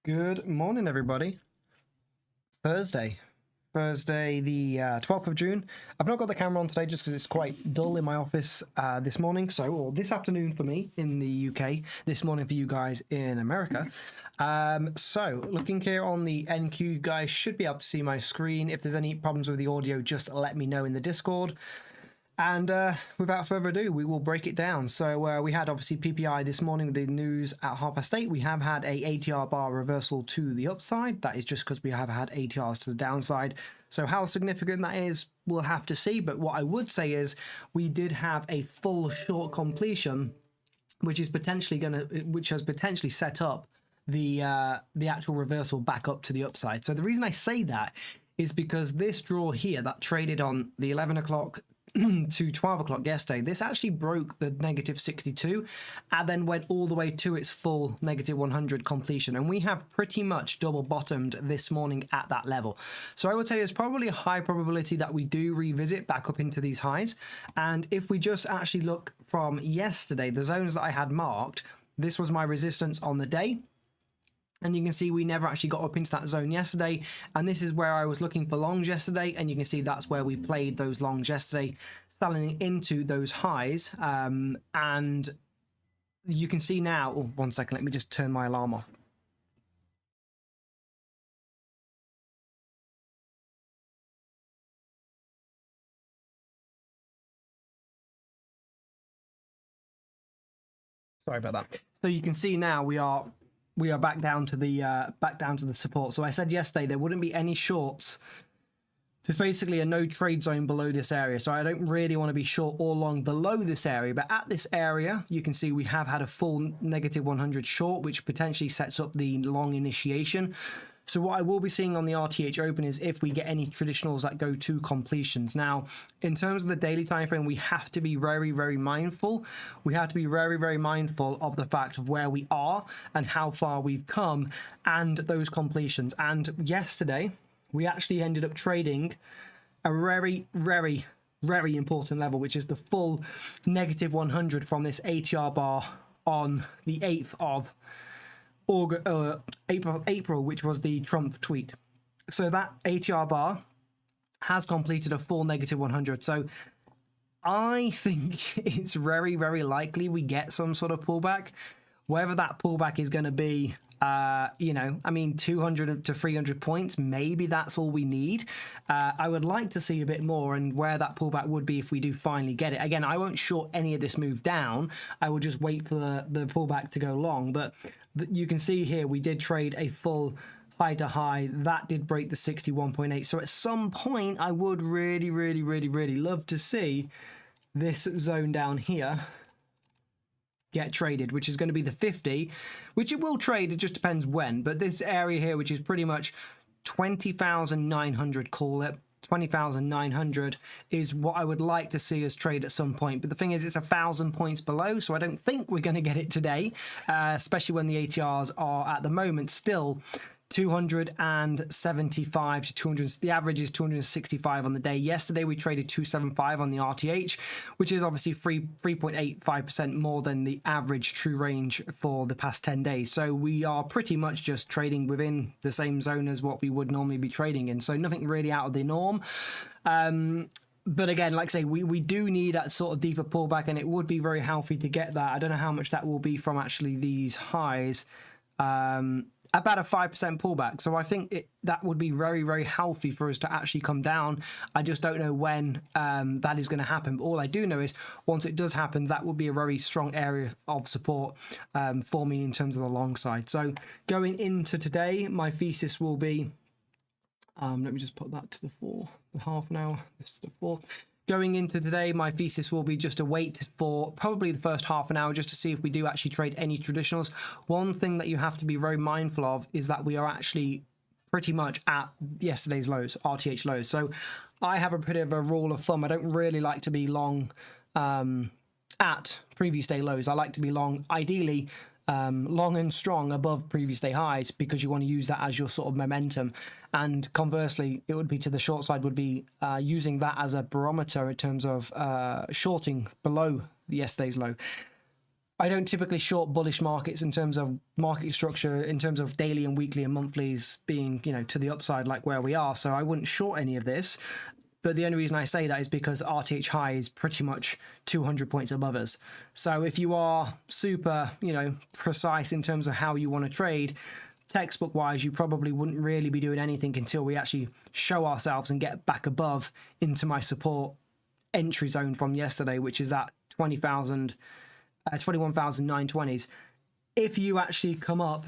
Good morning, everybody. Thursday, the 12th of June. I've not got the camera on today just because it's quite dull in my office this morning. Or this afternoon for me in the UK, this morning for you guys in America. So looking here on the NQ, you guys should be able to see my screen. If there's any problems with the audio, just let me know in the Discord. And without further ado, we will break it down. So we had obviously PPI this morning with the news at 8:30. We have had a ATR bar reversal to the upside. That is just because we have had ATRs to the downside. So how significant that is, we'll have to see. But what I would say is we did have a full short completion, which has potentially set up the actual reversal back up to the upside. So the reason I say that is because this draw here that traded on the 11 o'clock to 12 o'clock yesterday, this actually broke the negative 62 and then went all the way to its full negative 100 completion, and we have pretty much double bottomed this morning at that level. So I would say there's probably a high probability that we do revisit back up into these highs. And if we just actually look from yesterday, the zones that I had marked, this was my resistance on the day. And you can see we never actually got up into that zone yesterday. And this is where I was looking for longs yesterday. And you can see that's where we played those longs yesterday, selling into those highs. And you can see now, oh, 1 second, let me just turn my alarm off. Sorry about that. So you can see now we are back down to the support. So I said yesterday there wouldn't be any shorts. There's basically a no trade zone below this area, so I don't really want to be short or long below this area. But at this area, you can see we have had a full negative 100 short, which potentially sets up the long initiation. So what I will be seeing on the RTH Open is if we get any traditionals that go to completions. Now, in terms of the daily time frame, we have to be very, very mindful. We have to be very, very mindful of the fact of where we are and how far we've come and those completions. And yesterday, we actually ended up trading a very, very, very important level, which is the full negative 100 from this ATR bar on the 8th of April, which was the Trump tweet. So that ATR bar has completed a full negative 100. So I think it's very, very likely we get some sort of pullback. Whether that pullback is going to be, 200 to 300 points, maybe that's all we need. I would like to see a bit more, and where that pullback would be if we do finally get it. Again, I won't short any of this move down. I will just wait for the pullback to go long. But you can see here we did trade a full high to high. That did break the 61.8. So at some point, I would really, really, really, really love to see this zone down here get traded, which is going to be the 50, which it will trade. It just depends when. But this area here, which is pretty much 20,900, call it 20,900, is what I would like to see us trade at some point. But the thing is, it's 1,000 points below, so I don't think we're going to get it today, especially when the ATRs are at the moment still 275 to 200. The average is 265 on the day. Yesterday we traded 275 on the RTH, which is obviously 3.85% more than the average true range for the past 10 days. So we are pretty much just trading within the same zone as what we would normally be trading in. So nothing really out of the norm. But again, like I say, we do need that sort of deeper pullback, and it would be very healthy to get that. I don't know how much that will be from actually these highs. About a 5% pullback. So I think that would be very, very healthy for us to actually come down. I just don't know when that is going to happen. But all I do know is once it does happen, that will be a very strong area of support for me in terms of the long side. So going into today, my thesis will be, let me just put that to the half now. This is the 4. Going into today, my thesis will be just to wait for probably the first half an hour just to see if we do actually trade any traditionals. One thing that you have to be very mindful of is that we are actually pretty much at yesterday's lows, RTH lows. So I have a bit of a rule of thumb. I don't really like to be long at previous day lows. I like to be long, ideally, long and strong above previous day highs, because you want to use that as your sort of momentum. And conversely, it would be to the short side, would be using that as a barometer in terms of shorting below yesterday's low. I don't typically short bullish markets in terms of market structure, in terms of daily and weekly and monthlies being, you know, to the upside like where we are. So I wouldn't short any of this. But the only reason I say that is because RTH high is pretty much 200 points above us. So if you are super, you know, precise in terms of how you want to trade, textbook wise, you probably wouldn't really be doing anything until we actually show ourselves and get back above into my support entry zone from yesterday, which is that 21,920s. If you actually come up,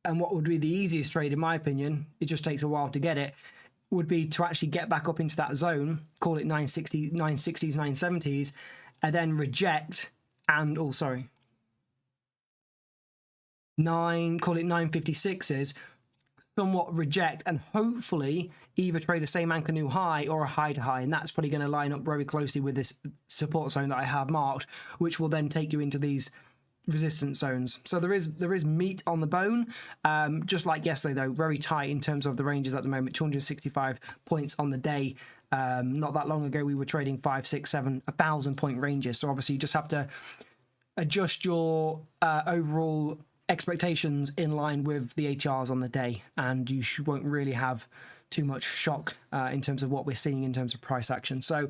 and what would be the easiest trade in my opinion, it just takes a while to get it, would be to actually get back up into that zone, call it 960s, 970s, and then reject and, call it 956s, somewhat reject, and hopefully either trade a same anchor new high or a high to high, and that's probably going to line up very closely with this support zone that I have marked, which will then take you into these resistance zones. So there is meat on the bone, just like yesterday though, very tight in terms of the ranges at the moment. 265 points on the day. Not that long ago we were trading 5, 6, 7, 1,000 point ranges. So obviously you just have to adjust your overall expectations in line with the ATRs on the day, and you won't really have too much shock in terms of what we're seeing in terms of price action. So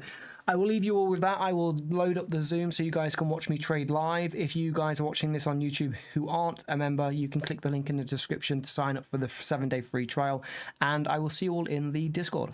I will leave you all with that. I will load up the Zoom so you guys can watch me trade live. If you guys are watching this on YouTube who aren't a member, you can click the link in the description to sign up for the 7-day free trial, and I will see you all in the Discord.